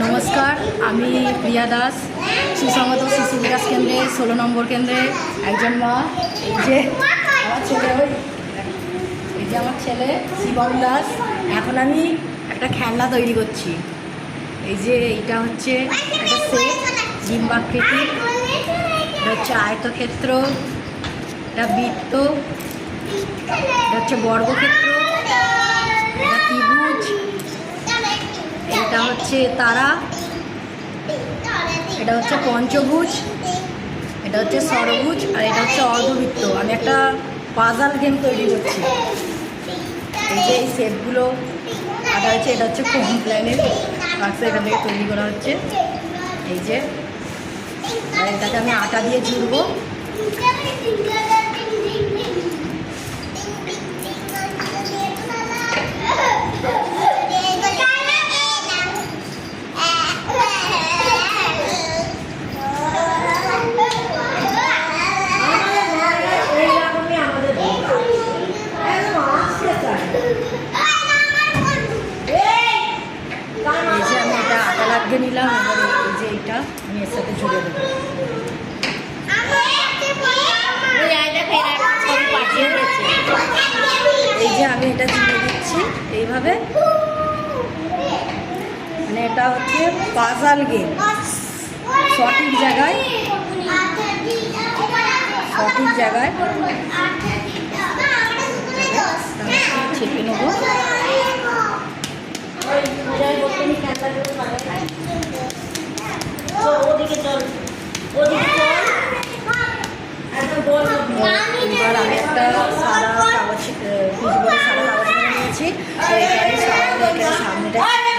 नमस्कार आमी प्रिया दास सुसंगत शिशु विकास केंद्रे 16 नम्बर केंद्रे एकजन मा छेले शिवम दास এখন আমি একটা খেলনা তৈরি করছি। এই যে এটা হচ্ছে একটা সেট ডিম্বাকৃতি, এটা হচ্ছে আয়তক্ষেত্র, এটা বৃত্ত, এটা হচ্ছে বর্গক্ষেত্র, এটা ত্রিভুজ, এটা হচ্ছে তারা, এটা হচ্ছে পঞ্চভুজ, এটা হচ্ছে ষড়ভুজ, আর এটা হচ্ছে অর্ধবৃত্ত। আমি একটা পাজল গেম তৈরি করছি। এই যে এই সেটগুলো আটা হচ্ছে, এটা হচ্ছে কমপ্লেনের বাক্স, এখান থেকে তৈরি করা হচ্ছে। এই যে এটাকে আমি আটা দিয়ে জুড়বো। লাগিয়ে নিলাম, এবার এই যে এইটা আমি এর সাথে জুড়ে দেবো। এই যে আমি এটা জুড়ে দিচ্ছি এইভাবে, মানে এটা হচ্ছে পাজল গেম। সঠিক জায়গায় ছেপে নেবো। এবার আমি একটা সাদা কাগজ নিয়েছি, এখানে সামনেটা